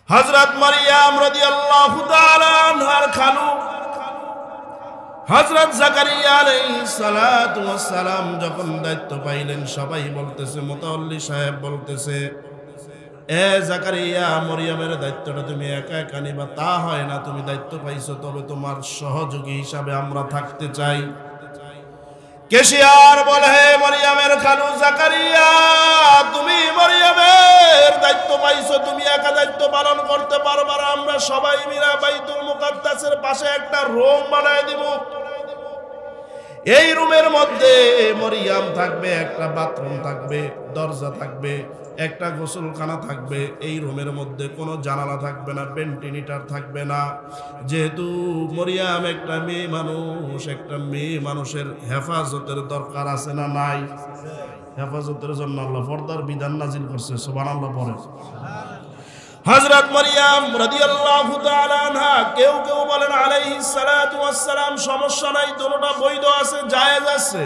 হযরত মারইয়াম রাদিয়াল্লাহু তাআলা আনহার খালু হযরত জাকারিয়া আলাইহিস সালাতু ওয়াস সালাম যখন দায়িত্ব পাইলেন, সবাই বলতেছে, মুতাওয়াল্লি সাহেব বলতেছে, এ জাকারিয়া, মরিয়মের দায়িত্বটা তুমি একা একা নিবা তা হয় না, তুমি দায়িত্ব পাইছো, তবে তোমার সহযোগী হিসাবে আমরা থাকতে চাই। কেশিয়ার বলে, হে মরিয়মের খালু জাকারিয়া, তুমি মরিয়মের দায়িত্ব পাইছো, তুমি একা দায়িত্ব পালন করতে পারবা না, আমরা সবাই মিলে বাইতুল মুকাদ্দাসের পাশে একটা রুম বানায় দিব। এই রুমের মধ্যে মরিয়ম থাকবে, একটা বাথরুম থাকবে, দরজা থাকবে, একটা গোসলখানা থাকবে। এই রুমের মধ্যে কোনো জানালা থাকবে না, ভেন্টিলেটর থাকবে না। যেহেতু মরিয়ম একটা মেয়ে মানুষ, একটা মেয়ে মানুষের হেফাজতের দরকার আছে না নাই? হেফাজতের জন্য আল্লাহ পর্দার বিধান নাজিল করছে, সুবহানাল্লাহ পড়ে। হযরত মারইয়াম রাদিয়াল্লাহু তাআলা আনহা, কেউ কেউ বলেন আলাইহিস সালাতু ওয়াস সালাম, সমস্যা নাই, দুটোটা বৈধ আছে, জায়েজ আছে।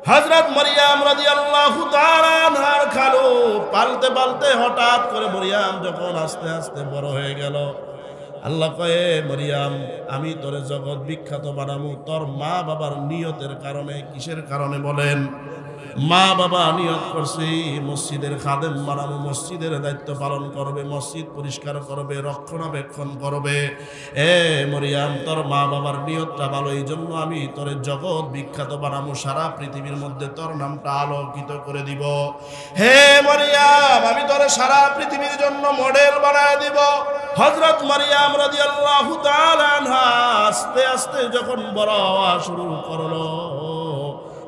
হযরত মারইয়াম রাদিয়াল্লাহু তাআলা আনহার খালু পালতে পালতে হঠাৎ করে মরিয়ম যখন আস্তে আস্তে বড় হয়ে গেল, আল্লাহ কয়ে, মরিয়ম, আমি তোরে জগৎ বিখ্যাত বানাবো তোর মা বাবার নিয়তের কারণে। কিসের কারণে বলেন? মা বাবা নিয়ত করছে মসজিদের খাদেম বানাবো, মসজিদের দায়িত্ব পালন করবে, মসজিদ পরিষ্কার করবে, রক্ষণাবেক্ষণ করবে। এ মরিয়ম, তোর মা বাবার নিয়তটা ভালো, এই জন্য আমি তোরে জগৎ বিখ্যাত বানাবো, সারা পৃথিবীর মধ্যে তোর নামটা আলোকিত করে দিব। হে মরিয়ম, আমি তোরে সারা পৃথিবীর জন্য মডেল বানায় দিব। হযরত মারইয়াম রাদিয়াল্লাহু তাআলা আনহা আস্তে আস্তে যখন বড় হওয়া শুরু করলো,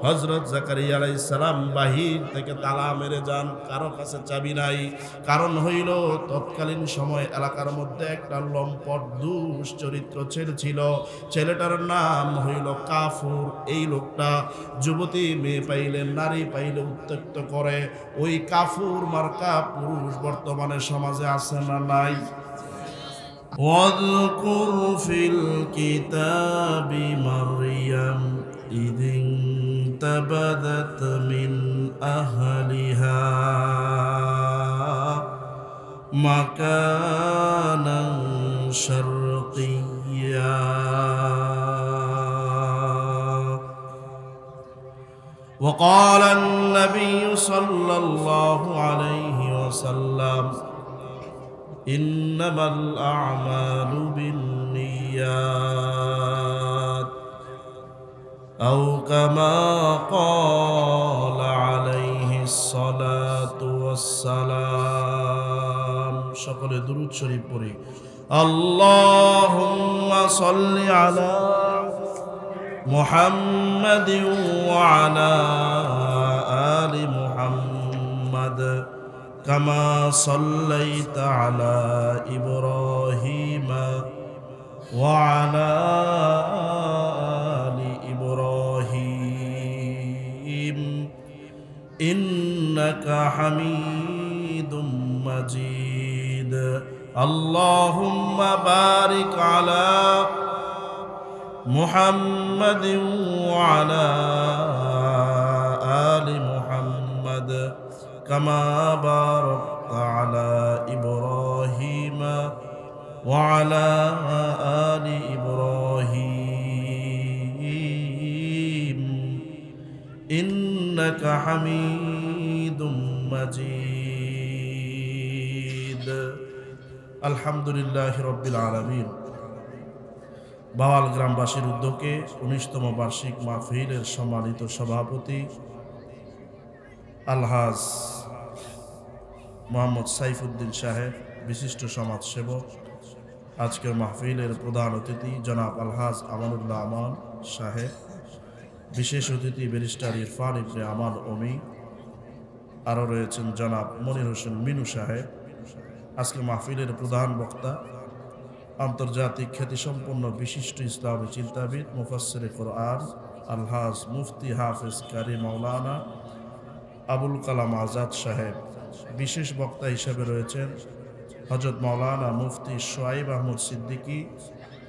হযরত জাকারিয়া আলাইহিস সালাম বাহির থেকে তালা মেরে যান, কারো কাছে চাবি নাই। কারণ হইল, তৎকালীন সময় এলাকার মধ্যে একটা লম্পট দুশ্চরিত্র ছেলে ছিল, ছেলেটার নাম হইল কাফুর। এই লোকটা যুবতী মেয়ে পাইলে, নারী পাইলে উত্ত্যক্ত করে। ওই কাফুর মার্কা পুরুষ বর্তমানে সমাজে আছে না নাই? ওয়াযকুর ফিল কিতাবি মারইয়াম ইদিন তাবাদাত মিন আহলিহা মাকানান শারকিয়্যা وقال النبي صلى الله عليه وسلم إنما الأعمال بالنيات أو كما قال عليه الصلاة والسلام. সকলে দুরূদ শরীফ পড়ি। আল্লাহুম্মা সাল্লি আলা মুহাম্মাদিন ওয়া আলা আলি মুহাম্মাদ كما صليت على إبراهيم وعلى آل إبراهيم إنك حميد مجيد. اللهم بارك على محمد وعلى آل محمد كما باركت على إبراهيم وعلى آل إبراهيم إنك حميد مجيد. الحمد لله رب العالمين. বাওয়াল গ্রামবাসীর উদ্যোগে 19তম বার্ষিক মাহফিলের সম্মানিত সভাপতি আলহাজ মোহাম্মদ সাইফুদ্দিন সাহেব, বিশিষ্ট সমাজসেবক, আজকের মাহফিলের প্রধান অতিথি জনাব আলহাজ আমানুল্লাহ আমান সাহেব, বিশেষ অতিথি ব্যারিস্টার ইরফান ইবনে আমান ওমি, আরও রয়েছেন জনাব মনির হোসেন মিনু সাহেব। আজকে মাহফিলের প্রধান বক্তা আন্তর্জাতিক খ্যাতিসম্পন্ন বিশিষ্ট ইসলামী চিন্তাবিদ, মুফাসসিরে কোরআন আলহাজ মুফতি হাফেজ কারি মাওলানা আবুল কালাম আজাদ সাহেব। বিশেষ বক্তা হিসেবে রয়েছেন হযরত মাওলানা মুফতি শোয়াইব আহমদ সিদ্দিকী,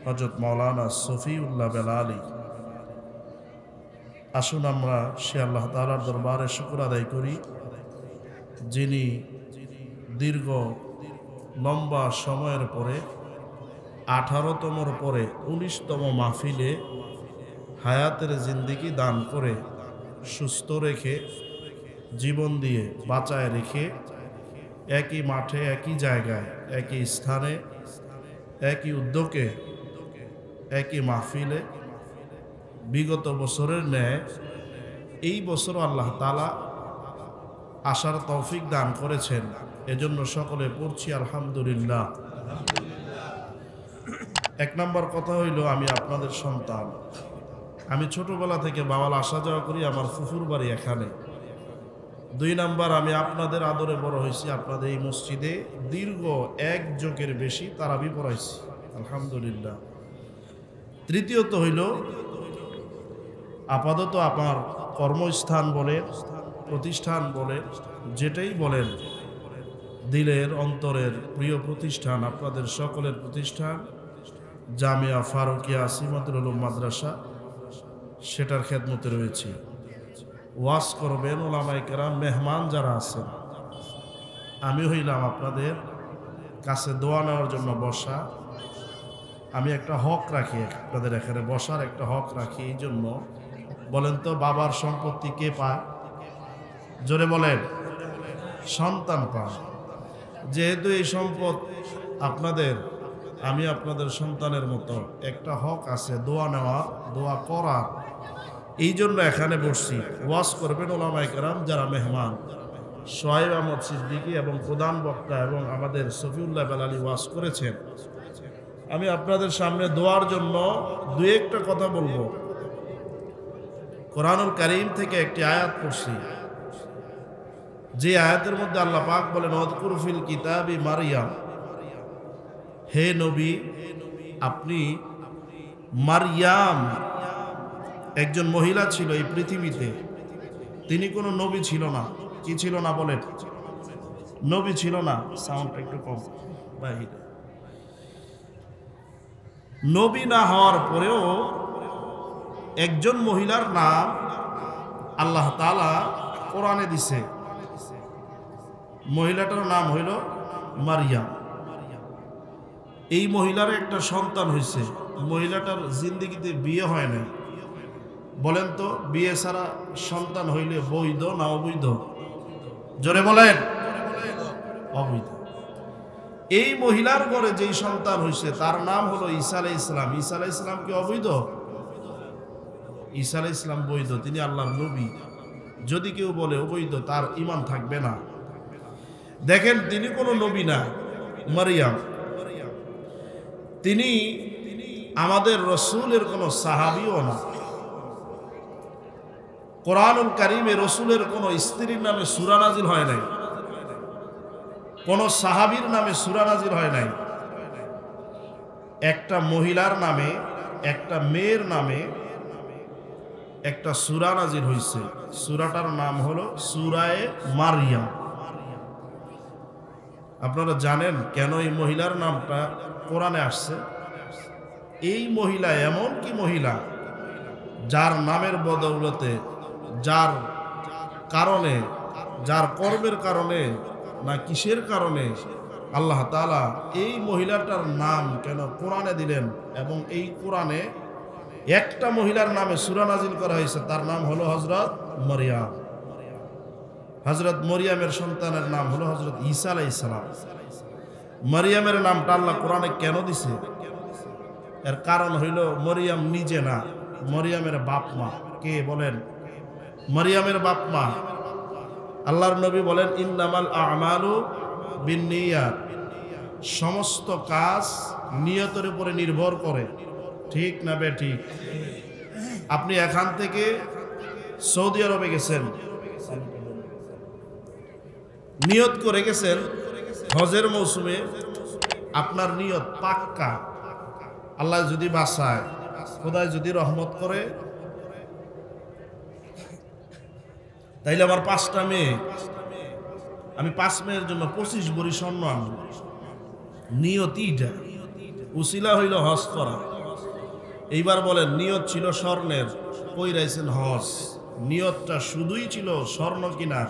হযরত মাওলানা সফিউল্লাহ বেলালী। আসুন আমরা সে আল্লাহ তাআলার দরবারে শুকর আদায় করি, যিনি দীর্ঘ লম্বা সময়ের পরে 18তমর পরে 19তম মাহফিলে হায়াতের জিন্দেগি দান করে সুস্থ রেখে জীবন দিয়ে বাঁচায় রেখে একই মাঠে একই জায়গায় একই স্থানে একই উদ্যোগে একই মাহফিলে বিগত বছরের ন্যায় এই বছর আল্লাহ তাআলা আসার তৌফিক দান করেছেন। এজন্য সকলে পড়ছি আলহামদুলিল্লাহ। এক নম্বর কথা হইল, আমি আপনাদের সন্তান। আমি ছোটবেলা থেকে বাওয়াল আসা যাওয়া করি, আমার ফুফুর বাড়ি এখানে। 2 নাম্বার, আমি আপনাদের আদরে বড় হয়েছি, আপনাদের এই মসজিদে দীর্ঘ 1 যুগের বেশি তারাবি পড়াইছি আলহামদুলিল্লাহ। তৃতীয়ত হইল, আপাতত আমার কর্মস্থান বলেন, প্রতিষ্ঠান বলেন, যেটাই বলেন, দিলের অন্তরের প্রিয় প্রতিষ্ঠান, আপনাদের সকলের প্রতিষ্ঠান জামিয়া ফারুকিয়া আসিমাতুল উলুম মাদ্রাসা, সেটার খেদমতে রয়েছে। ওয়াজ করবেন ওলামায়ে কেরাম, মেহমান যারা আছেন, আমি হইলাম আপনাদের কাছে দোয়া নেওয়ার জন্য বসা। আমি একটা হক রাখি, আপনাদের এখানে বসার একটা হক রাখি। এই জন্য বলেন তো, বাবার সম্পত্তি কে পায়? জোরে বলেন। সন্তান পায়। যেহেতু এই সম্পদ আপনাদের, আমি আপনাদের সন্তানের মতো, একটা হক আছে দোয়া নেওয়া, দোয়া করার। এই জন্য এখানে বসছি। ওয়াজ করবেন ওলামায়ে কেরাম যারা মেহমান, সোহাইব আহমদ সিদ্দিকী এবং প্রধান বক্তা এবং আমাদের সফিউল্লাহ বেলালী ওয়াজ করেছেন। আমি আপনাদের সামনে দোয়ার জন্য 2-1টা কথা বলবো। কোরআনুল কারীম থেকে একটি আয়াত পড়ছি, যে আয়াতের মধ্যে আল্লাহ পাক বলেন, ওয়াযকুর ফিল কিতাবি মারইয়াম, হে নবী আপনি, মারইয়াম একজন মহিলা ছিল এই পৃথিবীতে, তিনি কোনো নবী ছিল না। কি ছিল না বলেন? নবী ছিল না। সাউন্ডটা একটু কম বাহিরে। নবী না হওয়ার পরেও একজন মহিলার নাম আল্লাহ তাআলা কোরআনে দিছে। মহিলাটার নাম হইল মারইয়াম। এই মহিলার একটা সন্তান হয়েছে। মহিলাটার জিন্দেগিতে বিয়ে হয় না। বলেন তো, বিয়ে ছাড়া সন্তান হইলে বৈধ না অবৈধ? জোরে বলেন। অবৈধ। এই মহিলার ঘরে যেই সন্তান হয়েছে তার নাম হলো ঈসা আলাইহিস সালাম। ঈসা আলাইহিস সালাম কি অবৈধ? ঈসা আলাইহিস সালাম বৈধ, তিনি আল্লাহর নবী। যদি কেউ বলে অবৈধ, তার ঈমান থাকবে না। দেখেন, তিনি কোনো নবী না। মারইয়াম তিনি আমাদের রসুলের কোনো সাহাবীও না। কোরআনুল কারীমে রসুলের কোনো স্ত্রীর নামে সূরা নাজিল হয় নাই, কোন সাহাবীর নামে সূরা নাজিল হয় নাই। একটা মহিলার নামে, একটা মেয়ের নামে একটা সূরা নাজিল হয়েছে। সূরাটার নাম হলো সূরায়ে মারইয়াম। আপনারা জানেন কেন এই মহিলার নামটা কোরআনে আসছে? এই মহিলা এমন কি মহিলা, যার নামের বদৌলতে, যার কারণে, যার কর্মের কারণে না কিসের কারণে আল্লাহ তাআলা এই মহিলাটার নাম কেন কোরআনে দিলেন, এবং এই কোরআনে একটা মহিলার নামে সূরা নাজিল করা হয়েছে, তার নাম হলো হযরত মারইয়াম। হযরত মরিয়মের সন্তানের নাম হলো হযরত ঈসা আলাইহিস সালাম। মরিয়মের নামটা আল্লাহ কোরআনে কেন দিছে? এর কারণ হইল, মরিয়ম নিজে না, মরিয়মের বাপ মা। কে বলেন? মরিয়মের বাপ মা। আল্লাহর নবী বলেন, ইন্নামাল আমালু বিন্নিয়াত, সমস্ত কাজ নিয়তের উপরে নির্ভর করে। ঠিক না বেঠিক? আপনি এখান থেকে সৌদি আরবে গেছেন, নিয়ত করে গেছেন হজের মৌসুমে, আপনার নিয়ত পাক্কা। আল্লাহ যদি বাঁচায়, খোদায় যদি রহমত করে, তাইলে আমার 5টা মেয়ে, আমি 5 মেয়ের জন্য 25 ভরি স্বর্ণ আনব। নিয়তিটা উসিলা হইল হজ করা। এইবার বলেন, নিয়ত ছিল স্বর্ণের, কই রাইছেন হজ? নিয়তটা শুধুই ছিল স্বর্ণ কিনার।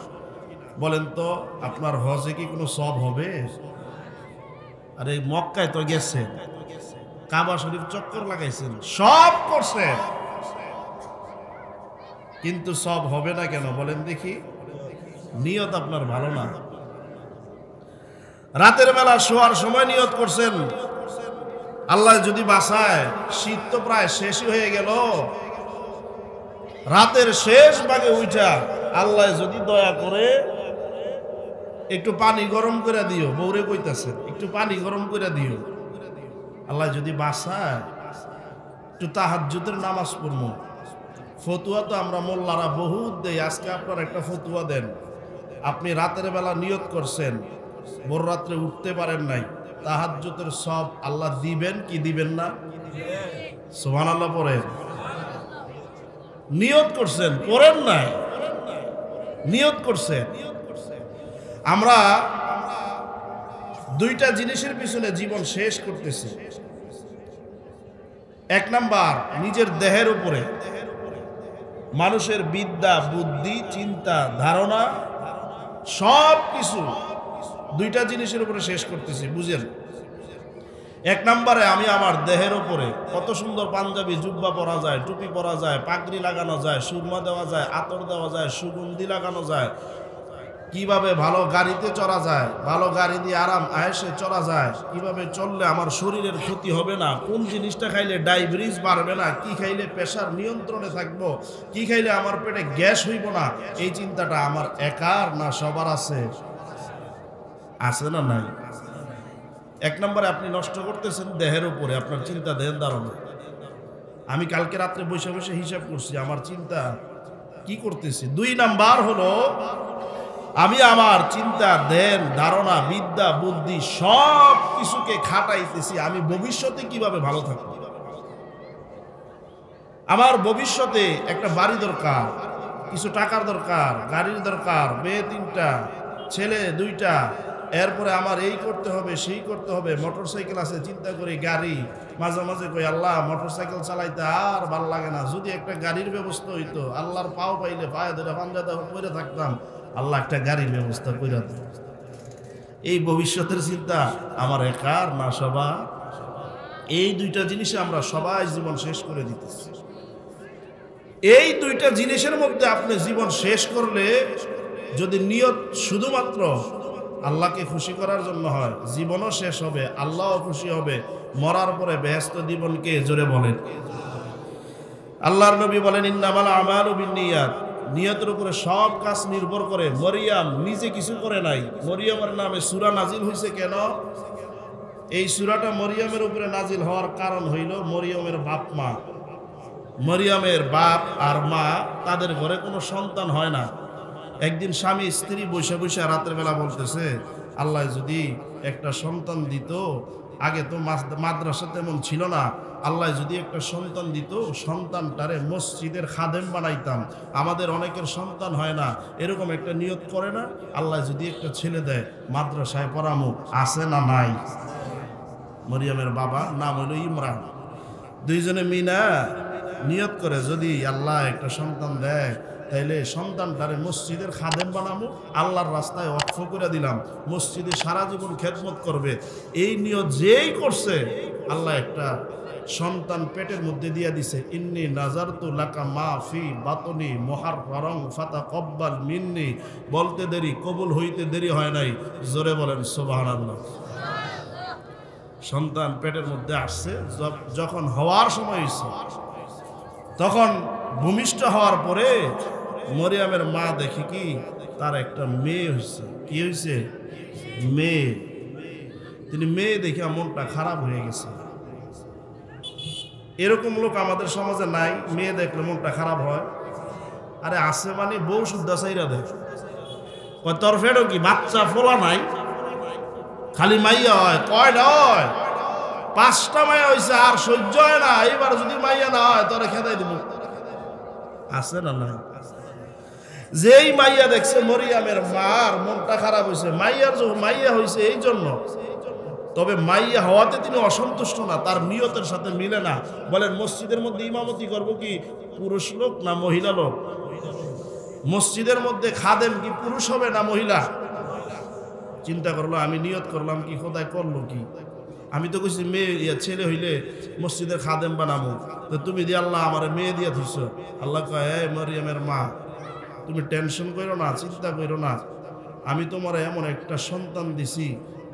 বলেন তো, আপনার হজে কি কোনো সব হবে? আর এই মক্কায় তো গেছেন, কাবা শরীফ চক্কর লাগাইছেন, সব করছেন, কিন্তু সব হবে না কেন বলেন দেখি? নিয়ত আপনার ভালো না। রাতের বেলা শোয়ার সময় নিয়ত করছেন আল্লাহ যদি বাঁচায়, শীত তো প্রায় শেষই হয়ে গেল, রাতের শেষ ভাগে উঠা আল্লাহ যদি দয়া করে একটু পানি গরম করে দিও, বউরে কইতাছেন একটু পানি গরম করে দিও, আল্লাহ যদি বাঁচায় একটু তাহাজ্জুদের নামাজ পড়বো। ফতুয়া তো আমরা মোল্লারা বহুত দেই, আজকে আপনার একটা ফতুয়া দেন। আপনি রাতের বেলা নিয়ত করছেন, ভোর রাত্রে উঠতে পারেন নাই, তাহাজ্জুদের সব আল্লাহ দিবেন কি দিবেন না? সুবহানাল্লাহ পড়েন। নিয়ত করছেন, পড়েন নাই, নিয়ত করছেন। আমরা দুইটা জিনিসের পিছনে জীবন শেষ করতেছি। এক নাম্বার, নিজের দেহের উপরে মানুষের বিদ্যা, বুদ্ধি, চিন্তা, ধারণা সব কিছু দুইটা জিনিসের উপরে শেষ করতেছি, বুঝেন? এক নম্বরে আমি আমার দেহের উপরে কত সুন্দর পাঞ্জাবি জুব্বা পরা যায়, টুপি পরা যায়, পাগড়ি লাগানো যায়, সুরমা দেওয়া যায়, আতর দেওয়া যায়, সুগন্ধি লাগানো যায়, কিভাবে ভালো গাড়িতে চড়া যায়, ভালো গাড়ি দিয়ে আরাম আয়েসে চড়া যায়, কিভাবে চললে আমার শরীরের ক্ষতি হবে না, কোন জিনিসটা খাইলে ডায়াবেটিস বাড়বে না, কি খাইলে প্রেসার নিয়ন্ত্রণে থাকবো, কি খাইলে আমার পেটে গ্যাস হইব না, এই চিন্তাটা আমার একার না সবার আছে? আছে না নাই? এক নম্বরে আপনি নষ্ট করতেছেন দেহের উপরে আপনার চিন্তা, দেহের ধারণা। আমি কালকে রাত্রে বসে বসে হিসাব করছি আমার চিন্তা কি করতেছি। দুই নাম্বার হলো আমি আমার চিন্তা, ধ্যান, ধারণা, বিদ্যা, বুদ্ধি সব কিছুকে খাটাইতেছি আমি ভবিষ্যতে কিভাবে ভালো থাকবো। আমার ভবিষ্যতে একটা বাড়ি দরকার, কিছু টাকার দরকার, গাড়ির দরকার, মেয়ে 3টা, ছেলে 2টা, এরপরে আমার এই করতে হবে, সেই করতে হবে, মোটর সাইকেল আছে, চিন্তা করি গাড়ি, মাঝে মাঝে কই আল্লাহ মোটর সাইকেল চালাইতে আর ভাল লাগে না, যদি একটা গাড়ির ব্যবস্থা হইতো, আল্লাহর পাও পাইলে পায়ে ধরে পাঞ্জাতে করে থাকতাম, আল্লাহ একটা গাড়ির ব্যবস্থা করে দিত। এই ভবিষ্যতের চিন্তা আমার একার না সবার? এই দুইটা জিনিসে আমরা সবাই জীবন শেষ করে দিতেছি। এই দুইটা জিনিসের মধ্যে আপনি জীবন শেষ করলে, যদি নিয়ত শুধুমাত্র আল্লাহকে খুশি করার জন্য হয়, জীবনও শেষ হবে, আল্লাহও খুশি হবে, মরার পরে বেহেশত জীবনকে জোরে বলেন। আল্লাহর নবী বলেন ইন্নামাল আমালু বিন্নিয়াত, নিয়তের উপরে সব কাজ নির্ভর করে। মরিয়াম নিজে কিছু করে নাই, মরিয়মের নামে সূরা নাজিল হয়েছে কেন? এই সূরাটা মরিয়মের উপরে নাজিল হওয়ার কারণ হইল মরিয়মের বাপ মা, মরিয়মের বাপ আর মা, তাদের ঘরে কোনো সন্তান হয় না। একদিন স্বামী স্ত্রী বসে বসে রাতের বেলা বলতেছে আল্লাহ যদি একটা সন্তান দিত, আগে তো মাদ্রাসা তেমন ছিল না, আল্লাহ যদি একটা সন্তান দিত, সন্তানটারে মসজিদের খাদেম বানাইতাম, আমাদের অনেকের সন্তান হয় না, এরকম একটা নিয়ত করে না, আল্লাহ যদি একটা ছেলে দেয় মাদ্রাসায় পড়ামু, আছে না নাই? মরিয়মের বাবা নাম হইল ইমরান, দুইজনে মিনা নিয়ত করে যদি আল্লাহ একটা সন্তান দেয় তাইলে সন্তানটারে মসজিদের খাদেম বানাবো, আল্লাহর রাস্তায় ওয়াকফ করে দিলাম, মসজিদে সারা জীবন খেদমত করবে। এই নিয়ত যেই করছে, আল্লাহ একটা সন্তান পেটের মধ্যে দিয়ে দিছে। ইন্নী নাজারতু লাকা মা ফি বাতনি মুহাররারান ফাতাকাব্বাল মিন্নি, বলতে দেরি কবুল হইতে দেরি হয় নাই, জোরে বলেন সুবহানাল্লাহ। সন্তান পেটের মধ্যে আসছে, যখন হওয়ার সময় হয়েছে, তখন ভূমিষ্ঠ হওয়ার পরে মরিয়মের মা দেখে কি তার একটা মেয়ে হয়েছে। কি হয়েছে? মেয়ে। তিনি মেয়ে দেখে মনটা খারাপ হয়ে গেছে। এরকম লোক আমাদের সমাজে নাই, মেয়ে দেখলে মনটা খারাপ হয়? আরে আছে মানে বউ শুদ্ধা চাইরা দেয়, তোর ফেরো কি বাচ্চা ফোলা নাই, খালি মাইয়া হয়, কয়টা হয়? 5টা মাইয়া হয়েছে, আর সহ্য হয় না, এইবার যদি মাইয়া না হয় তোরা খেদাই দিব। আছে না নাই? যেই মাইয়া দেখছে মরিয়মের মার মনটা খারাপ হয়েছে, মাইয়ার যখন মাইয়া হয়েছে এই জন্য, তবে মাইয়া হওয়াতে তিনি অসন্তুষ্ট না, তার নিয়তের সাথে মিলে না। বলেন মসজিদের মধ্যে ইমামতি করব কি পুরুষ লোক না মহিলা লোক? মসজিদের মধ্যে খাদেম কি পুরুষ হবে না মহিলা? চিন্তা করলো, আমি নিয়ত করলাম কি, খোদাই করলো কি? আমি তো কইছি মেয়ে ছেলে হইলে মসজিদের খাদেম বানাবো, তো তুমি দিয়ে আল্লাহ আমার মেয়ে দিয়ে দিছ। আল্লাহ কয়, এই মরিয়মের মা, তুমি টেনশন করো না, চিন্তা করো না, আমি তোমার এমন একটা সন্তান দিছি,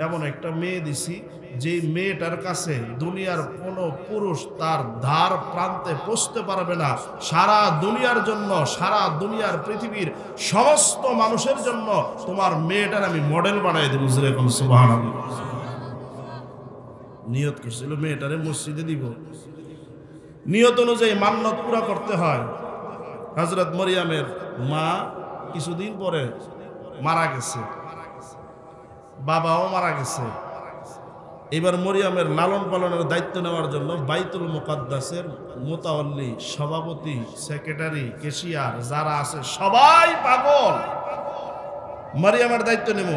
এমন একটা মেয়ে দিছি, যে মেয়েটার কাছে দুনিয়ার কোনো পুরুষ তার ধার প্রান্তে পৌঁছতে পারবে না। সারা দুনিয়ার জন্য, সারা দুনিয়ার পৃথিবীর সমস্ত মানুষের জন্য তোমার মেয়েটার আমি মডেল বানাই দেবো। যেরকম সুবহানাল্লাহ। নিয়ত করছিল মেয়েটারে মসজিদে দিব। নিয়ত অনুযায়ী মান্নত পুরা করতে হয়। হযরত মরিয়মের মা কিছুদিন পরে মারা গেছে, বাবাও মারা গেছে। এবার মরিয়মের লালন পালনের দায়িত্ব নেওয়ার জন্য বাইতুল মুকাদ্দাসের মুতাওয়াল্লি, সভাপতি, সেক্রেটারি, ক্যাশিয়ার যারা আছে সবাই পাগল। মরিয়মের দায়িত্ব নেব,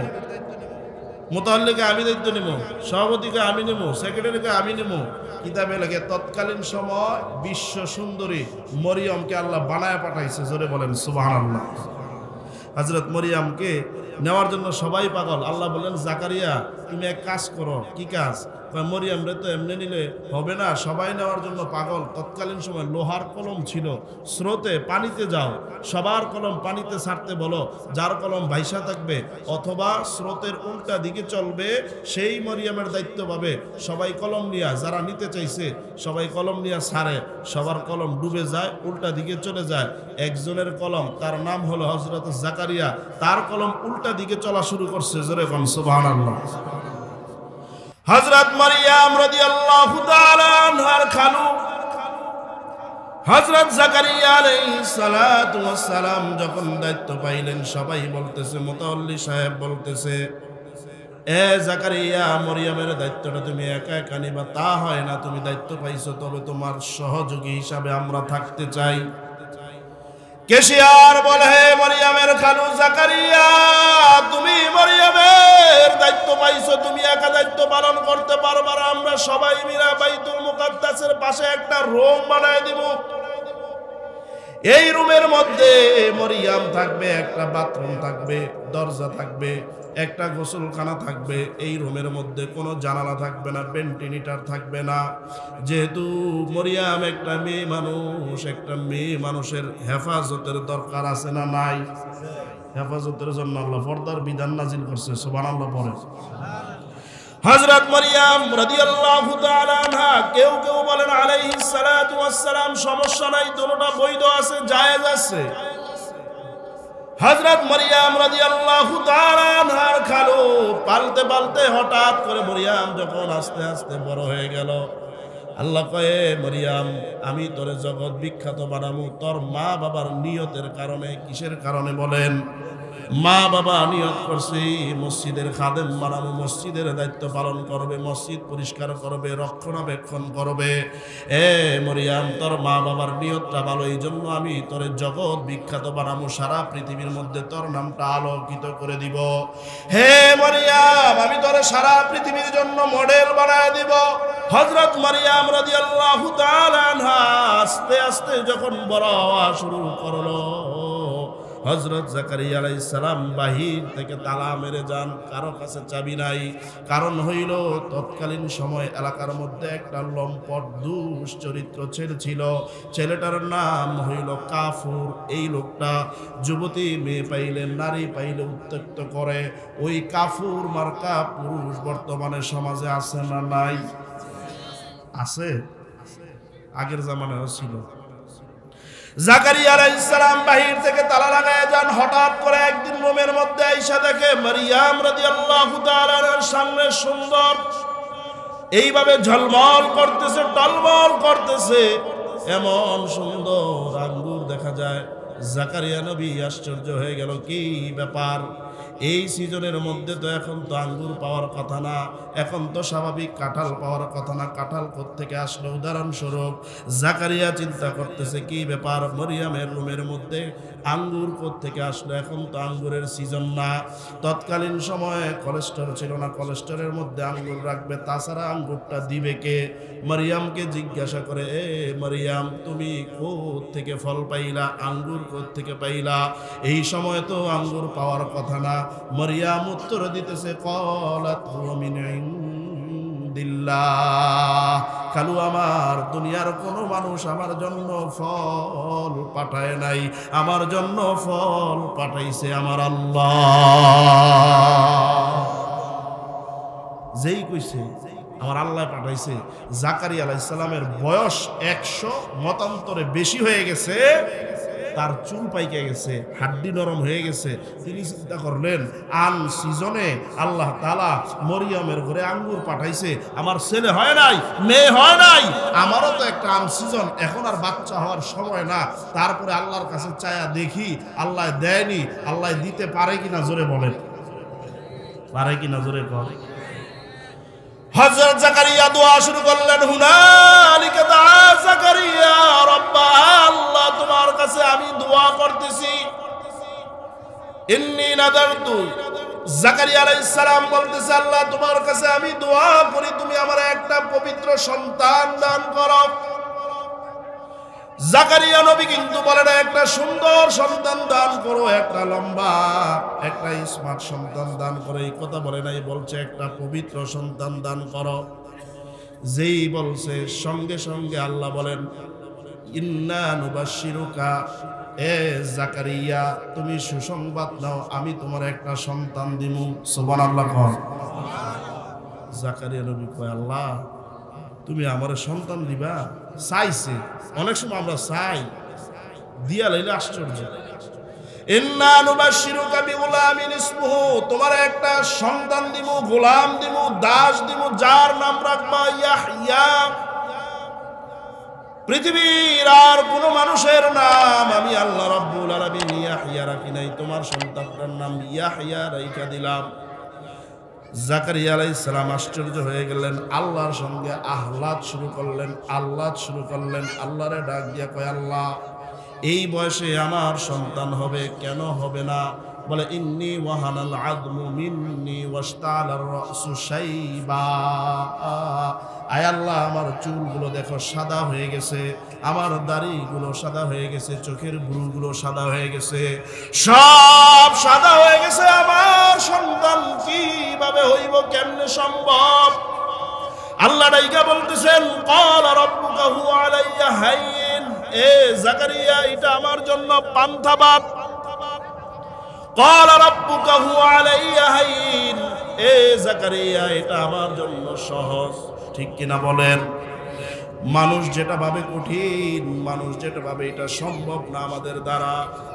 মুতাওয়াল্লিকে আমি দায়িত্ব নেব, সভাপতিকে আমি নেব, সেক্রেটারিকে আমি নেব। কিতাবে লেখে তৎকালীন সময় বিশ্ব সুন্দরী মরিয়মকে আল্লাহ বানায় পাঠাইছে। জোরে বলেন সুবহানাল্লাহ। হযরত মরিয়মকে নেওয়ার জন্য সবাই পাগল। আল্লাহ বলেন, জাকারিয়া তুমি এক কাজ করো। কি কাজ? মরিয়ম রে তো এমনি নিলে হবে না, সবাই নেওয়ার জন্য পাগল। তৎকালীন সময় লোহার কলম ছিল, স্রোতে পানিতে যাও, সবার কলম পানিতে ছাড়তে বলো, যার কলম ভাইসা থাকবে অথবা স্রোতের উল্টা দিকে চলবে সেই মরিয়মের দায়িত্ব পাবে। সবাই কলম নিয়ে, যারা নিতে চাইছে সবাই কলম নিয়ে ছাড়ে, সবার কলম ডুবে যায়, উল্টা দিকে চলে যায়। একজনের কলম, তার নাম হলো হযরত জাকারিয়া, তার কলম উল্টা দিকে চলা শুরু করছে। জোরে কোন সুবহানাল্লাহ। হযরত মারিয়াম রাদিয়াল্লাহু তাআলা আনহার খালু হযরত জাকারিয়া আলাইহিস সালাতু ওয়াস সালাম যখন দায়িত্ব পাইলেন, সবাই বলতেছে, মুতাওয়াল্লি সাহেব বলতেছে, এ জাকারিয়া, মরিয়মের দায়িত্বটা তুমি একা একা নিবা তা হয় না, তুমি দায়িত্ব পাইছো, তবে তোমার সহযোগী হিসাবে আমরা থাকতে চাই। কেশিয়ার বলে, হে মরিয়মের খালু জাকারিয়া, তুমি মরিয়মের দায়িত্ব পাইছো, তুমি একা দায়িত্ব পালন করতে পারবা না, আমরা সবাই মিলে বাইতুল মুকাদ্দাসের পাশে একটা রুম বানায় দিব। এই রুমের মধ্যে মরিয়ম থাকবে, একটা বাথরুম থাকবে, দরজা থাকবে, একটা গোসলখানা থাকবে। এই রুমের মধ্যে কোনো জানালা থাকবে না, ভেন্টিলেটর থাকবে না। যেহেতু মরিয়ম একটা মেয়ে মানুষ, একটা মেয়ে মানুষের হেফাজতের দরকার আছে না নাই? হেফাজতের জন্য আল্লাহ পর্দার বিধান নাজিল করছে। সুবহানাল্লাহ পড়ে। হযরত মরিয়ম রাদিয়াল্লাহু তাআলা আনহা, কেউ কেউ বলেন আলাইহিস সালাতু ওয়াস সালাম, সমস্যা নাই, দুটোটা বৈধ আছে, জায়েজ আছে। হযরত মরিয়ম রাদিয়াল্লাহু তাআলা আনহার খালু পালতে পালতে হঠাৎ করে মরিয়ম যখন আস্তে আস্তে বড় হয়ে গেল, আল্লাহ কয়ে, মরিয়ম আমি তোরে জগৎ বিখ্যাত বানাবো তোর মা বাবার নিয়তের কারণে। কিসের কারণে বলেন? মা বাবা নিয়ত করছে মসজিদের খাদেম বানাবো, মসজিদের দায়িত্ব পালন করবে, মসজিদ পরিষ্কার করবে, রক্ষণাবেক্ষণ করবে। এ মরিয়ম, তোর মা বাবার নিয়তটা ভালো, এই জন্য আমি তোরে জগৎ বিখ্যাত বানাবো, সারা পৃথিবীর মধ্যে তোর নামটা আলোকিত করে দিব। হে মরিয়ম, আমি তোরে সারা পৃথিবীর জন্য মডেল বানায় দিব। হযরত মরিয়ম রাদিয়াল্লাহু তাআলা আনহা আস্তে আস্তে যখন বড় হওয়া শুরু করলো, হযরত জাকারিয়া আলাইহিস সালাম বাহির থেকে তালা মেরে যান, কারো কাছে চাবি নাই। কারণ হইল তৎকালীন সময় এলাকার মধ্যে একটা লম্পট দুশ্চরিত্র ছেলে ছিল, ছেলেটার নাম হইল কাফুর। এই লোকটা যুবতী মেয়ে পাইলে, নারী পাইলে উত্ত্যক্ত করে। ওই কাফুর মার্কা পুরুষ বর্তমানে সমাজে আছে না নাই? আছে, আগের জামানায় ছিল। জাকারিয়া আলাইহিস সালাম বাহির থেকে তালা লাগায় যান। হঠাৎ করে একদিন রুমের মধ্যে আয়েশা দেখে মারিয়াম রাদিয়াল্লাহু তাআলার সামনে সুন্দর এইভাবে ঝলমল করতেছে, টলমল করতেছে, এমন সুন্দর আঙ্গুর দেখা যায়। জাকারিয়া নবী আশ্চর্য হয়ে গেল, কি ব্যাপার? এই সিজনের মধ্যে তো এখন তো আঙ্গুর পাওয়ার কথা না, এখন তো স্বাভাবিক কাঁঠাল পাওয়ার কথা না, কাঁঠাল কোত্থেকে আসলো? উদাহরণস্বরূপ জাকারিয়া চিন্তা করতেছে, কি ব্যাপার, মরিয়মের রুমের মধ্যে আঙ্গুর কোত্থেকে আসলো? এখন তো আঙ্গুরের সিজন না। তৎকালীন সময়ে কোলেস্টোর ছিল না, কোলেস্টোরের মধ্যে আঙ্গুর রাখবে, তাছাড়া আঙ্গুরটা দিবে কে? মরিয়মকে জিজ্ঞাসা করে, এ মরিয়ম, তুমি কোত্থেকে ফল পাইলা, আঙ্গুর কোত্থেকে পাইলা? এই সময় তো আঙ্গুর পাওয়ার কথা না। মরিয়াম উত্তর দিতেছে ক্বালাত হুয়া মিন ইনদিল্লাহ, খালু আমার দুনিয়ার কোনো মানুষ আমার জন্য ফল পাঠায় নাই, আমার জন্য ফল পাঠাইছে আমার আল্লাহ। যেই কইছে আমার আল্লাহ পাঠাইছে, জাকারিয়া আলাইহিস সালামের বয়স 100 মতান্তরে বেশি হয়ে গেছে, তার চুল পাইকে গেছে, হাড্ডি নরম হয়ে গেছে। তিনি চিন্তা করলেন আন সিজনে আল্লাহ তাআলা মরিয়মের ঘরে আঙ্গুর পাঠাইছে, আমার ছেলে হয় নাই, মেয়ে হয় নাই, আমারও তো একটা আন সিজন, এখন আর বাচ্চা হওয়ার সময় না। তারপরে আল্লাহর কাছে চায়া দেখি আল্লাহ দেয়নি, আল্লাহ দিতে পারে কিনা জোরে বলেন, পারে কিনা জোরে বল। হযরত জাকারিয়া দোয়া শুরু করলেন, হুনালিকা দাআ জাকারিয়া রাব্বা, আল্লাহ তোমার কাছে আমি দোয়া করতেছি। ইন্নী নাদারতু, জাকারিয়া আলাইহিস সালাম বলতেছে আল্লাহ তোমার কাছে আমি দোয়া করি তুমি আমার একটা পবিত্র সন্তান দান করো। জাকারিয়া নবী কিন্তু বলে না একটা সুন্দর সন্তান দান করো, একটা লম্বা একটা স্মার্ট সন্তান দান করো, এই কথা বলে নাই, বলছে একটা পবিত্র সন্তান দান করো। যেই বলছে সঙ্গে সঙ্গে আল্লাহ বলেন ইন্না নুবাশশিরুকা, এ জাকারিয়া তুমি সুসংবাদ নাও, আমি তোমার একটা সন্তান দিমু। সুবহানাল্লাহ। জাকারিয়া নবী কয় আল্লাহ তুমি আমার সন্তান দিবা? চাইছে, অনেক সময় আমরা চাই, দিয়া লইলে আশ্চর্য। ইন্না নুবাশশিরুকা বিগুলামিন ইসমুহু, তোমার একটা সন্তান দিমু, গোলাম দিমু, দাস দিমু, যার নাম রাখবা ইয়াহইয়া। পৃথিবীর আর কোন মানুষের নাম আমি আল্লাহ রাব্বুল আলামিন ইয়াহইয়া রাখি নাই, তোমার সন্তানটার নাম ইয়াহইয়া রাইখা দিলাম। জাকারিয়া আলাইহিস সালাম আশ্চর্য হয়ে গেলেন, আল্লাহর সঙ্গে আহ্লাদ শুরু করলেন, আহ্লাদ শুরু করলেন, আল্লাহরে ডাক দিয়া কয় আল্লাহ এই বয়সে আমার সন্তান হবে, কেন হবে না? বলে ইন্নী ওয়াহানাল আযমু মিন্নী ওয়াশতালার রাসু শাইবা, আয় আল্লাহ আমার চুলগুলো দেখো সাদা হয়ে গেছে, আমার দাড়িগুলো সাদা হয়ে গেছে, চোখের ভ্রুগুলো সাদা হয়ে গেছে, সব সাদা হয়ে গেছে, আমার সন্তান কিভাবে হইব, কেমনে সম্ভব? আল্লাহ ডাইকা বলতেছেন ক্বালা রাব্বুকা হুয়া আলাইয়া হাইয়িন, এ জাকারিয়া এটা আমার জন্য পান্থা বাপ। ক্বালা রাব্বুকা হুয়া আলাইয়া হাইয়িন, এ জাকারিয়া এটা আমার জন্য সহজ। ঠিক কিনা বলেন? মানুষ যেটা ভাবে কঠিন, মানুষ যেটা ভাবে এটা সম্ভব না আমাদের দ্বারা,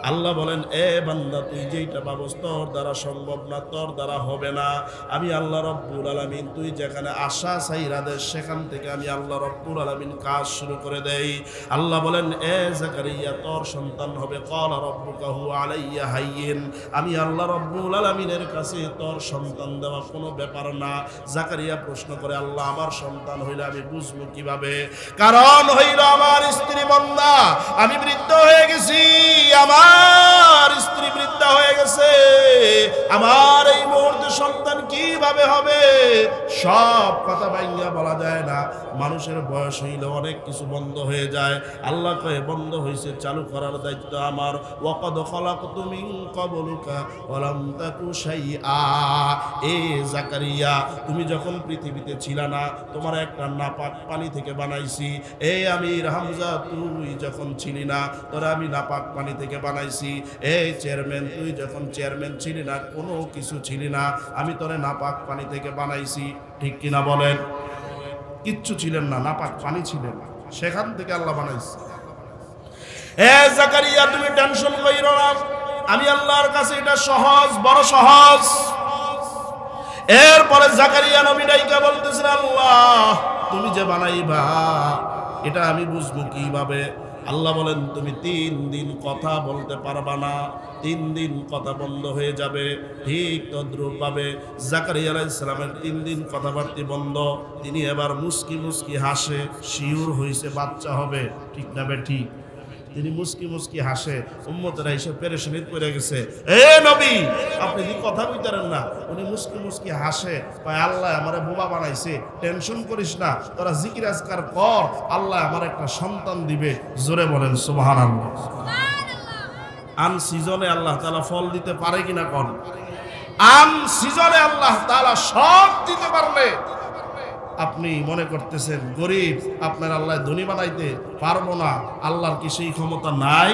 আল্লাহ বলেন এ বান্দা তুই যেটা ভাবস তোর দ্বারা সম্ভব না, তোর দ্বারা হবে না, আমি আল্লাহ রব্বুল আলামিন তুই যেখানে আশা চাইরা দেশ সেখান থেকে আমি আল্লাহ রব্বুল আলামিন কাজ শুরু করে দেই। আল্লাহ বলেন এ জাকারিয়া তোর সন্তান হবে, ক্বালা রাব্বুকা হুয়া আলাইয়া হাইয়িন, আমি আল্লাহ রব্বুল আলামিনের কাছে তোর সন্তান দেওয়া কোনো ব্যাপার না। জাকারিয়া প্রশ্ন করে আল্লাহ আমার সন্তান হইলে আমি বুঝবো কিভাবে? কারণ হইল আমার স্ত্রী বন্দা, আমি বৃদ্ধ হয়ে গেছি, আমার স্ত্রী বৃদ্ধা হয়ে গেছে, আমার এই মুহূর্তে সন্তান কিভাবে হবে? সব কথা ভাইয়া বলা যায় না, মানুষের বয়স হইলে অনেক কিছু বন্ধ হয়ে যায়। আল্লাহ কয়ে বন্ধ হয়েছে, চালু করার দায়িত্ব আমার। ওয়াকাদ খালাকতু মিন ক্বাবলুকা ওয়া লাম তাকু শাইআ, এ জাকারিয়া তুমি যখন পৃথিবীতে ছিলা না তোমার একটা নাপাক পানি থেকে বানাইছি। এ আমির হামজা তুই যখন ছিলি না তোরা আমি নাপাক পানি থেকে বানাইছি। এই চেয়ারম্যান তুই যখন চেয়ারম্যান ছিলি না, কোনো কিছু ছিলি না, আমি তোরে নাপাক পানি থেকে বানাইছি। ঠিক কিনা বলেন? কিচ্ছু ছিলেন না, নাপাক পানি ছিলেন, সেখান থেকে আল্লাহ বানাইছে। এ জাকারিয়া তুমি টেনশন কইরো না, আমি আল্লাহর কাছে এটা সহজ, বড় সহজ। এরপরে জাকারিয়া নবী ডাইকা বলতেছেন আল্লাহ তুমি যে বানাইবা এটা আমি বুঝবো কিভাবে? আল্লাহ বলেন তুমি 3 দিন কথা বলতে পারবা না, 3 দিন কথা বন্ধ হয়ে যাবে। ঠিক তদ্রূপ ভাবে জাকারিয়া আলাইহিস সালামের 3 দিন কথাবার্তা বন্ধ। তিনি এবার মুস্কি মুস্কি হাসে, শিওর হইছে বাচ্চা হবে। ঠিক না বে ঠিক? তিনি মুস্কি মুস্কি হাসে, উম্মতেরা এসে পেরেশানিতে পড়ে গেছে, এ নবী আপনি কি কথা কইতারেন না? উনি মুস্কি মুস্কি হাসে, কয় আল্লাহ আমারে বোবা বানাইছে, টেনশন করিস না, তোরা জিকির আজকার কর, আল্লাহ আমার একটা সন্তান দিবে। জোরে বলেন সুবহানাল্লাহ। আন সিজনে আল্লাহ তাআলা ফল দিতে পারে কিনা কোন? আন সিজনে আল্লাহ তাআলা সব দিতে পারলে আপনি মনে করতেছেন গরিব, আপনার আল্লাহ ধনী বানাইতে পারবো না। আল্লাহর কি সেই ক্ষমতা নাই?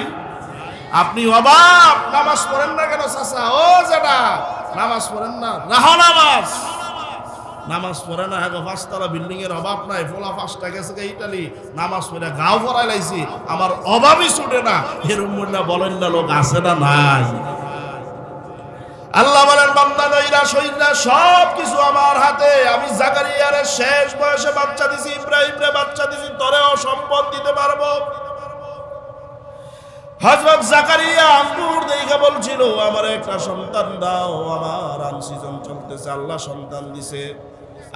আপনি অবাক, নামাজ পড়েন না কেন চাচা? ও যেটা নামাজ পড়েন না, রাহ নামাজ পড়ে না। হ্যাঁ, পাঁচতলা বিল্ডিং এর অভাব নাই, ফোলা পাঁচটা গেছে ইটালি, নামাজ পড়ে গাও পড়াই লাইছি, আমার অভাবই ছুটে না। এরম না বলেন না, লোক আছে না নাই? আল্লাহ বলেন বান্দা নইরা সইরা সব কিছু আমার হাতে। আমি জাকারিয়ার শেষ বয়সে বাচ্চা দিছি, ইব্রাহিমরে বাচ্চা দিছি, তোরেও সম্পদ দিতে পারবো। হযরত জাকারিয়া আঙ্গুর দেখে বলছিল আমার একটা সন্তান দাও, আমার আনসিজন চলতেছে, আল্লাহ সন্তান দিছে।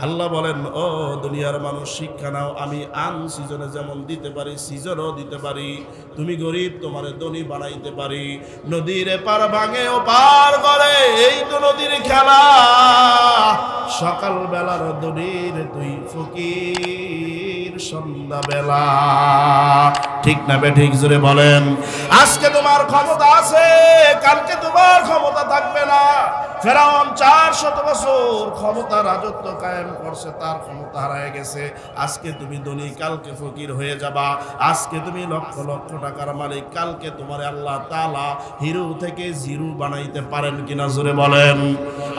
আল্লাহ বলেন ও দুনিয়ার মানুষ শিক্ষা নাও, আমি আন সিজনে যেমন দিতে পারি সিজনও দিতে পারি। তুমি গরিব, তোমারে ধনী বানাইতে পারি। নদীর পার ভাঙে ও পার করে, এই তো নদীর খেলা। সকাল বেলার দড়ির তুই ফকির সন্ধ্যা বেলা। ঠিক না বে ঠিক? জোরে বলেন। আজকে তোমার ক্ষমতা আছে, কালকে তোমার ক্ষমতা থাকবে না। ফেরাউন 400 বছর ক্ষমতা রাজত্ব কায়েম করছে, তার ক্ষমতা হারায় গেছে। আজকে তুমি ধনী, কালকে ফকির হয়ে যাবা। আজকে তুমি লক্ষ লক্ষ টাকার মালিক, কালকে তোমার আল্লাহ তাআলা হিরো থেকে জিরো বানাইতে পারেন কিনা? জোরে বলেন।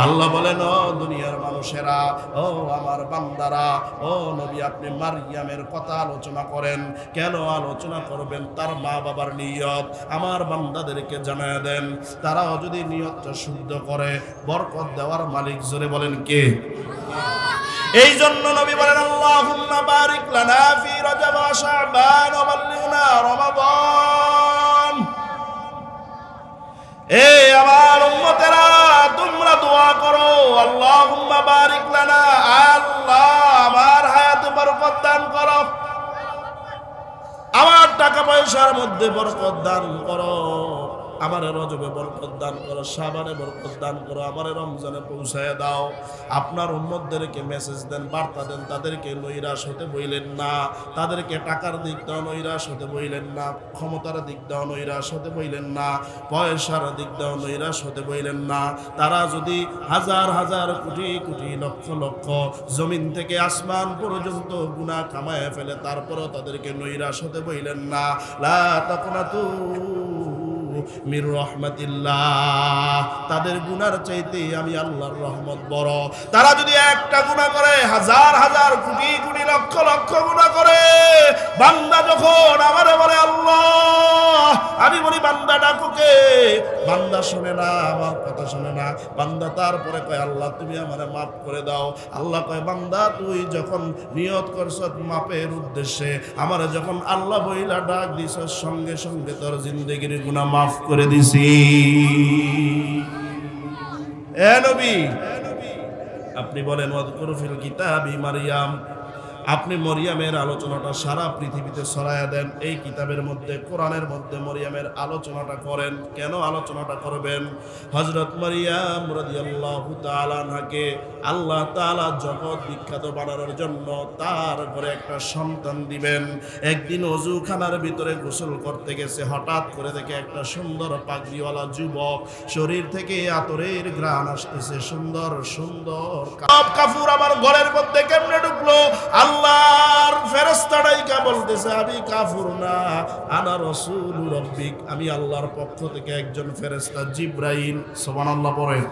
আল্লাহ বলেন ও দুনিয়ার মানুষেরা, ও আমার বান্দারা, ও নবী আপনি মারইয়ামের কথা আলোচনা করেন। কেন আলোচনা করবেন? তার মা বাবার নিয়ত আমার বান্দাদেরকে জানায় দেন। তারাও যদি নিয়তটা শুদ্ধ করে, বরকত দেওয়ার মালিক জোরে বলেন কে? এই জন্য নবী বলেন আল্লাহুম্মা বারিক লানা ফি রজব ওয়া শাবান ওয়া বাল্লিগনা রমাদান। এই আমার উম্মতেরা তোমরা দোয়া করো, আল্লাহুম্মা বারিক লানা, আল্লাহ আমার হায়াতে বরকত দান করো, আমার টাকা পয়সার মধ্যে বরকত দান করো, আমার রজবে বরকত দান করো, শাবানে বরকত দান করো, আমার রমজানে পৌঁছায় দাও। আপনার উম্মতদেরকে মেসেজ দেন, বার্তা দেন, তাদেরকে নৈরাশ হতে বইলেন না, তাদেরকে টাকার দিক দাও নৈরাশ হতে বইলেন না, ক্ষমতার দিক দাও নৈরাশ হতে বইলেন না, পয়সার দিক দাও নৈরাশ হতে বইলেন না। তারা যদি হাজার হাজার কোটি কোটি লক্ষ লক্ষ জমিন থেকে আসমান পর্যন্ত গুনাহ কামায় ফেলে, তারপরও তাদেরকে নৈরাশ হতে বইলেন না। লা তাকনাতু মির রহমাতিল্লাহ, তাদের গুনার চাইতে আমি আল্লাহর রহমত বড়। তারা যদি একটা গুনাহ করে, হাজার হাজার কোটি কোটি লক্ষ লক্ষ গুনাহ করে, বান্দা যখন আমারে বলে আল্লাহ, আমি বলি বান্দা ডাকুকে, বান্দা শুনে না, আমার কথা শুনে না। বান্দা তারপরে কয় আল্লাহ তুমি আমারে মাফ করে দাও। আল্লাহ কয় বান্দা তুই যখন নিয়ত করছ মাপের উদ্দেশ্যে, আমারে যখন আল্লাহ বইলা ডাক দিছ, সঙ্গে সঙ্গে তোর জিন্দেগির গুনাহ মাফ করে দিছি। এ নবী আপনি বলেন ওয়াযকুরু ফিল কিতাবি মারইয়াম, আপনি মরিয়ামের আলোচনাটা সারা পৃথিবীতে ছড়ায়া দেন। এই কিতাবের মধ্যে, কোরআনের মধ্যে মরিয়ামের আলোচনাটা করেন। কেন আলোচনাটা করবেন? হযরত মরিয়াম রাদিয়াল্লাহু তাআলা আনহাকে আল্লাহ তাআলা জগৎ বিখ্যাত বানানোর জন্য তার ঘরে একটা সন্তান দিবেন। একদিন ওযুখানার ভিতরে গোসল করতে গেছে, হঠাৎ করে দেখে একটা সুন্দর পাগড়িওয়ালা যুবক, শরীর থেকে আতরের ঘ্রাণ আসতেছে, সুন্দর সুন্দর কাফুর আমার ঘরের মধ্যে কেমনে ঢুকলো? আল্লাহর ফেরেশতাটাইকা বলতেছে আমি কাফুর না, আনা রাসূল রাব্বিক, আমি আল্লাহর পক্ষ থেকে একজন ফেরেশতা জিবরাইল। সুবহানাল্লাহ পড়েন।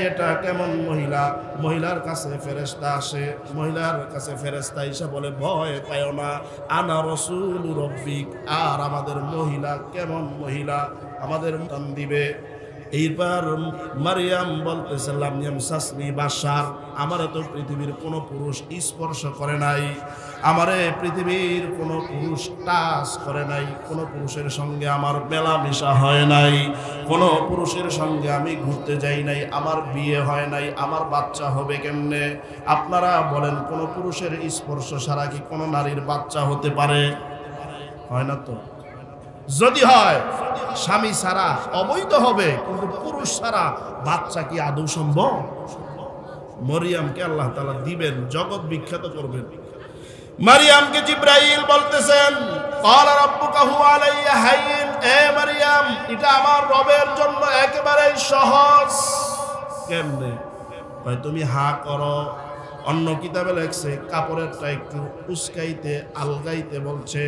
এটা কেমন মহিলা? মহিলার কাছে ফেরেশতা আসে, মহিলার কাছে ফেরেশতা এসে বলে ভয় পায় না, আনা রাসূল রাব্বিক। আর আমাদের মহিলা কেমন মহিলা? আমাদের সন্তান দিবে। এইবার মারিয়াম বলতেছে লাম সাসনি বাশার, আমারে তো পৃথিবীর কোনো পুরুষ স্পর্শ করে নাই, আমারে পৃথিবীর কোনো পুরুষ টাচ করে নাই, কোনো পুরুষের সঙ্গে আমার মেলামেশা হয় নাই, কোনো পুরুষের সঙ্গে আমি ঘুরতে যাই নাই, আমার বিয়ে হয় নাই, আমার বাচ্চা হবে কেমনে? আপনারা বলেন কোনো পুরুষের স্পর্শ ছাড়া কি কোনো নারীর বাচ্চা হতে পারে? হয় না তো। যদি হয় স্বামী ছাড়া অবৈধ হবে, কিন্তু পুরুষ ছাড়া বাচ্চা কি আদৌ সম্ভব? মরিয়ামকে আল্লাহ তাআলা দিবেন, জগৎ বিখ্যাত করবেন। মারিয়ামকে জিবরাইল বলতেছেন ক্বালা রাব্বুকা হুয়া আলাইয়া হাইয়িন, এ মারিয়াম এটা আমার রবের জন্য একেবারে সহজ। কেমনে? কয় তুমি হা করো। অন্য কিতাবে লেখছে কাপড়েরটা একটু উস্কাইতে আলগাইতে বলছে।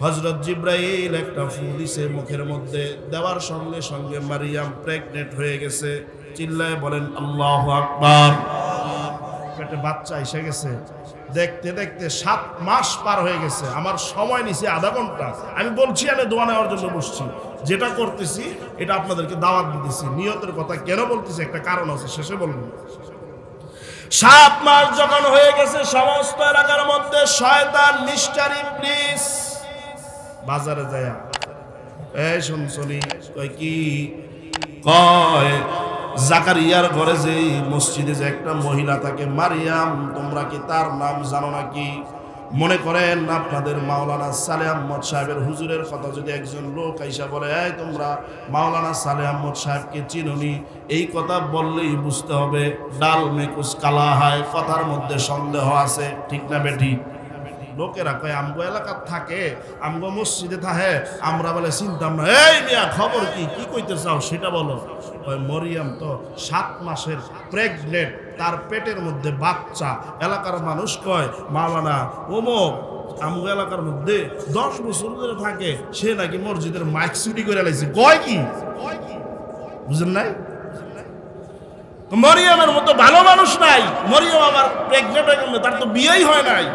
হযরত জিবরাইল একটা ফু দিছে মুখের মধ্যে, দেওয়ার সঙ্গে সঙ্গে মারিয়াম প্রেগনেন্ট হয়ে গেছে। চিল্লায় বলেন আল্লাহু আকবার। পেটে বাচ্চা এসে গেছে। দেখতে দেখতে 7 মাস পার হয়ে গেছে। আমার সময় নিছে আধা ঘন্টা। আমি বলছি আমি দোয়া নেওয়ার জন্য বসছি। যেটা করতেছি এটা আপনাদেরকে দাওয়াত দিতেছি। নিয়তের কথা কেন বলতেছি একটা কারণ আছে, শেষে বলবো। 7 মাস যখন হয়ে গেছে, সমস্ত এলাকার মধ্যে শয়তান মিস্টার ইবলিস বাজারে যায়, এই শুনছনি? কয় কি? কয় জাকারিয়ার ঘরে যে মসজিদে যে একটা মহিলা থাকে মারিয়াম, তোমরা কি তার নাম জানো নাকি? মনে করেন আপনাদের মাওলানা সালেহ আহমদ সাহেবের হুজুরের কথা যদি একজন লোক আইসা বলে, এই তোমরা মাওলানা সালেহ আহমদ সাহেবকে চিনোনি, এই কথা বললেই বুঝতে হবে ডাল মে কুছ কালা হয়, কথার মধ্যে সন্দেহ আছে। ঠিক না বেটি? লোকেরা কয় আমগো এলাকার থাকে, আমগো মসজিদে থাকে, আমরা বলে চিন্তাম না। এই মিয়া খবর কি, কি কইতে চাও সেটা বলো। কয় মরিয়াম তো 7 মাসের প্রেগনেন্ট, তার পেটের মধ্যে বাচ্চা। এলাকার মানুষ কয় মাওলানা ওমক আমগো এলাকার মধ্যে 10 বছর ধরে থাকে, সে নাকি মসজিদের মাইক চুরি করে লাইছে। কয় কি? বুঝেন নাই? মরিয়ামের মতো ভালো মানুষ নাই। মরিয়াম আবার প্রেগনেন্ট হয়ে গেল, তার তো বিয়েই হয় নাই।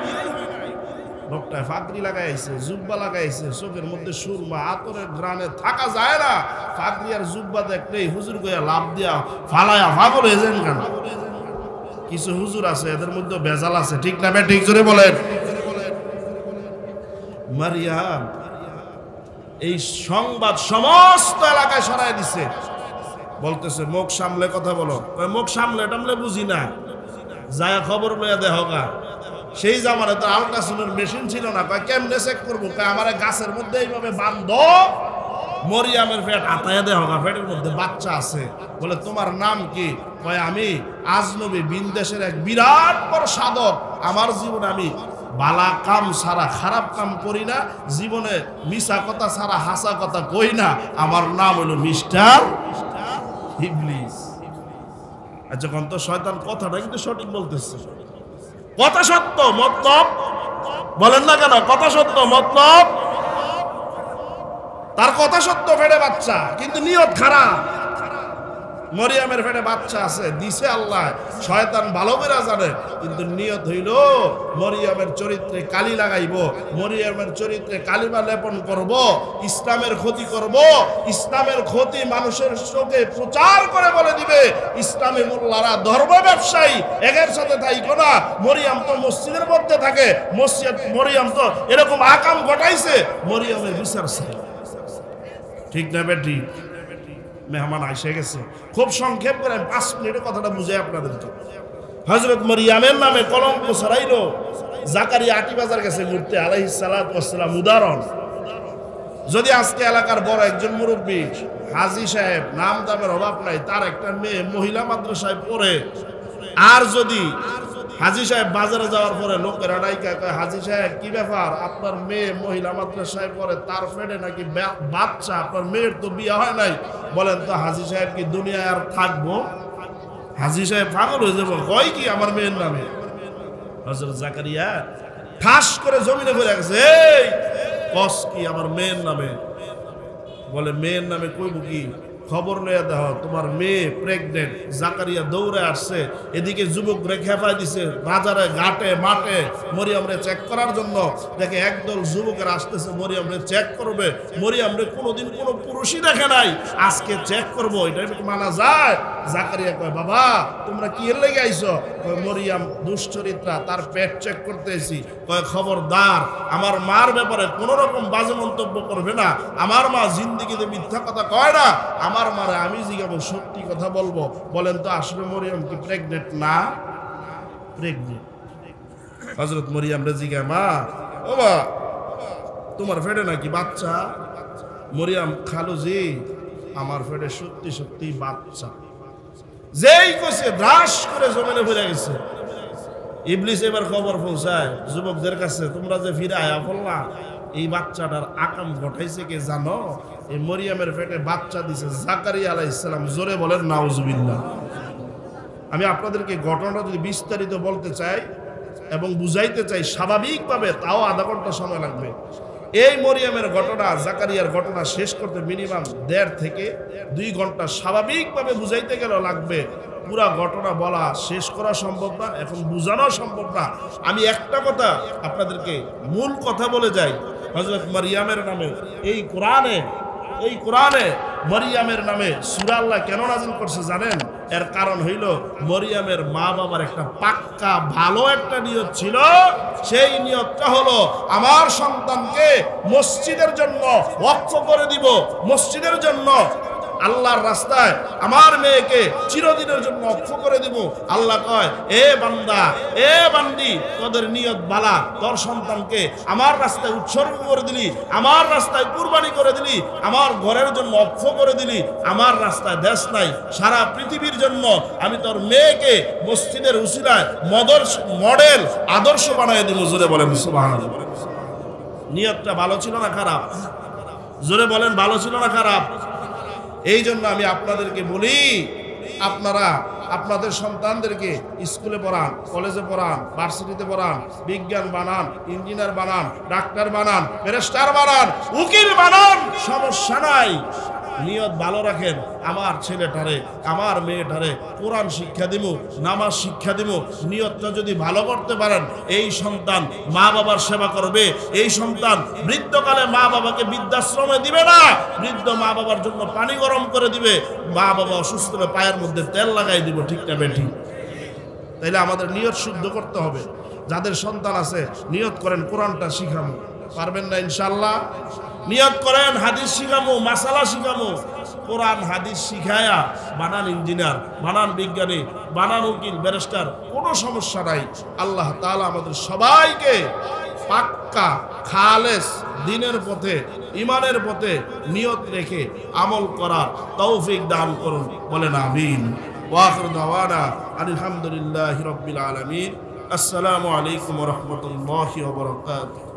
লোকটায় ফাগরি লাগাইছে, জুব্বা লাগাইছে, চোখের মধ্যে সুরমা, আতরের ঘ্রাণে থাকা যায় না। ফাগরি আর জুব্বা দেখলেই হুজুর কইয়া লাভ দিয়া ফালায়া পাগল হয়ে যান কেন? কিছু হুজুর আছে এদের মধ্যে বেজাল আছে। ঠিক না ঠিক? জোরে বলেন। মারিয়াম এই সংবাদ সমস্ত এলাকায় ছড়াই দিছে। বলতেছে মুখ সামলে কথা বলো। মুখ সামলে টামলে বুঝি না, যায় খবর লইয়া দেহগা। সেই জামানে তো আল্ট্রাসাউন্ডের মেশিন ছিল না। কয় কেমনে চেক করবো? কয় আমার গাছের মধ্যে এইভাবে বান্ধ, মরিয়ামের পেট আতায়া দেহগা, পেটের মধ্যে বাচ্চা আছে। বলে তোমার নাম কি? কয় আমি আজনবী বিনদেশের এক বিরাট বড় সাধক। আমার জীবনে আমি বালা কাম ছাড়া খারাপ কাম করি না, জীবনে মিছা কথা ছাড়া হাসা কথা কই না। আমার নাম হলো মিস্টার ইবলিস। আচ্ছা কোন তো শয়তান কথাটা কিন্তু সঠিক বলতেছে। কথা সত্য, মতলব বলেন না কেন? কথা সত্য, মতলব তার কথা সত্য, পেটে বাচ্চা, কিন্তু নিয়ত খারাপ। মরিয়ামের পেটে বাচ্চা আছে, দিছে আল্লাহ, শয়তান ভালো করে জানে, কিন্তু নিয়ত হইল মরিয়ামের চরিত্রে কালি লাগাইব, মরিয়ামের চরিত্রে কালিমা লেপন করব, ইসলামের ক্ষতি করব, ইসলামের ক্ষতি মানুষের চোখে প্রচার করে বলে দিবে। ইসলামী মোল্লারা ধর্ম ব্যবসায়ী, একের সাথে থাইকো না। মরিয়াম তো মসজিদের মধ্যে থাকে, মরিয়াম তো এরকম আকাম ঘটাইছে, মরিয়ামের বিচার চাই। ঠিক না বেটি? মেহমান আইসে গেছে। খুব সংক্ষেপ করে 5 মিনিটে কথাটা বুঝাই আপনাদেরকে। হযরত মরিয়ামের নামে কলঙ্ক ছড়াইলো। জাকারিয়া আটি বাজার গেছে ঘুরতে, আলাইহিস সালাতু ওয়াস সালাম। উদাহরণ, যদি আজকে এলাকার বড় একজন মুরব্বী হাজী সাহেব, নাম দামের অভাব নাই, তার একটা মেয়ে মহিলা মাদ্রাসায় পড়ে, আর যদি হাজী সাহেব বাজারে যাওয়ার পরে লোকেরা ডাইকা কয়, হাজী সাহেব কি ব্যাপার, আপনার মেয়ে মহিলা মাদ্রাসায় পড়ে, তার পেটে নাকি বাচ্চা, আপনার মেয়ের তো বিয়ে হয় নাই, বলেন তো হাজী সাহেব কি দুনিয়ায় আর থাকবো? হাজী সাহেব পাগল হয়ে যাবো। কয় কি আমার মেয়ের নামে? হযরত জাকারিয়া ঠাস করে জমিনে পড়ে গেছে। এই কস কি আমার মেয়ের নামে? বলে মেয়ের নামে কইব কি? খবর লইয়া দেহ, তোমার মেয়ে প্রেগনেন্ট। জাকারিয়া দৌড়ে আসছে, এদিকে যুবকরে খেপাই দিছে বাজারে, ঘাটে, মাঠে মরিয়ামরে চেক করার জন্য। দেখে একদল যুবকের আসতেছে মরিয়ামরে চেক করবে। মরিয়ামরে কোনোদিন কোনো পুরুষই দেখে নাই, আজকে চেক করবো, এটা মানা যায়? জাকারিয়া কয়, বাবা তোমরা কি এর লেগে আইছো? কয় মরিয়াম দুশ্চরিত্রা, তার পেট চেক করতে এসি। কয় খবরদার, আমার মার ব্যাপারে কোনো রকম বাজে মন্তব্য করবে না। আমার মা জিন্দেগিতে মিথ্যা কথা কয় না। আমার মারে আমি জিজ্ঞাবো, সত্যি কথা বলবো। বলেন তো আসলে মরিয়াম কি প্রেগনেন্ট না? প্রেগনেন্ট। হযরত মরিয়াম রে জিজ্ঞাসা, মা ও মা তোমার পেটে নাকি বাচ্চা? মরিয়াম, খালুজি আমার পেটে সত্যি সত্যি বাচ্চা। যেই কইছে দাস করে জমিনে ফিরে গেছে। ইবলিস এবার খবর পৌঁছায় যুবকদের কাছে, তোমরা যে ফিরে আয়া বললা, এই বাচ্চাটার আকাম ঘটাইছে কে জানো? এই মরিয়ামের পেটে বাচ্চা দিছে জাকারিয়া আলাইহিস সালাম। জোরে বলেন নাউজুবিল্লাহ। আমি আপনাদেরকে ঘটনাটা যদি বিস্তারিত বলতে চাই এবং বুঝাইতে চাই স্বাভাবিকভাবে, তাও আধা ঘন্টা সময় লাগবে। এই মরিয়মের ঘটনা, জাকারিয়ার ঘটনা শেষ করতে মিনিমাম 1.5 থেকে 2 ঘন্টা স্বাভাবিকভাবে বুঝাইতে গেলে লাগবে। পুরা ঘটনা বলা শেষ করা সম্ভব না, এখন বুঝানো সম্ভব না। আমি একটা কথা আপনাদেরকে মূল কথা বলে যাই। হযরত মারিয়ামের নামে এই কোরআনে মরিয়ামের নামে সূরা আল্লাহ কেন নাযিল করছে জানেন? এর কারণ হইল মরিয়ামের মা বাবার একটা পাক্কা ভালো একটা নিয়ত ছিল। সেই নিয়তটা হলো আমার সন্তানকে মসজিদের জন্য ওয়াকফ করে দিব, মসজিদের জন্য, আল্লাহর রাস্তায় আমার মেয়েকে চিরদিনের জন্য ওয়াকফ করে দিব। আল্লাহ কয়, এ বান্দা, এ বান্দি, তোদের নিয়ত বালা, তোর সন্তানকে আমার রাস্তায় উৎসর্গ করে দিলি, আমার রাস্তায় কুরবানি করে দিলি, আমার ঘরের জন্য ওয়াকফ করে দিলি, আমার রাস্তায় দেশ নাই, সারা পৃথিবীর জন্য আমি তোর মেয়েকে মসজিদের উসিলায় মডেল আদর্শ বানিয়ে দিব। জোরে বলেন সুবহানাল্লাহ। নিয়তটা ভালো ছিল না খারাপ? জোরে বলেন, ভালো ছিল না খারাপ? এই জন্য আমি আপনাদেরকে বলি, আপনারা আপনাদের সন্তানদেরকে স্কুলে পড়ান, কলেজে পড়ান, ভার্সিটিতে পড়ান, বিজ্ঞান বানান, ইঞ্জিনিয়ার বানান, ডাক্তার বানান, ব্যারিস্টার বানান, উকিল বানান, সমস্যা নাই। নিয়ত ভালো রাখেন, আমার ছেলেটারে, আমার মেয়েটারে কোরআন শিক্ষা দিব, নামাজ শিক্ষা দিব। নিয়তটা যদি ভালো করতে পারেন, এই সন্তান মা বাবার সেবা করবে। এই সন্তান বৃদ্ধকালে মা বাবাকে বৃদ্ধাশ্রমে দিবে না, বৃদ্ধ মা বাবার জন্য পানি গরম করে দিবে, মা বাবা অসুস্থ হলে পায়ের মধ্যে তেল লাগাই দিব। ঠিক না বেঠিক? তাইলে আমাদের নিয়ত শুদ্ধ করতে হবে। যাদের সন্তান আছে নিয়ত করেন কোরআনটা শিখামো, পারবেন না ইনশাল্লাহ? নিয়ত করেন হাদিস শিখামো, মাসালা শিখামো। কোরআন হাদিস শিখায়া বানান ইঞ্জিনিয়ার, বানান বিজ্ঞানী, বানান উকিল, ব্যারিস্টার, কোনো সমস্যা নাই। আল্লাহ তাআলা আমাদের সবাইকে পাক্কা খালেস দ্বীনের পথে, ঈমানের পথে নিয়ত রেখে আমল করার তৌফিক দান করুন, বলেন আমিন। ওয়া আখিরু দাওয়ানা আলহামদুলিল্লাহি রাব্বিল আলামিন। আসসালামু আলাইকুম ওয়া রাহমাতুল্লাহি ওয়া বারাকাতুহু।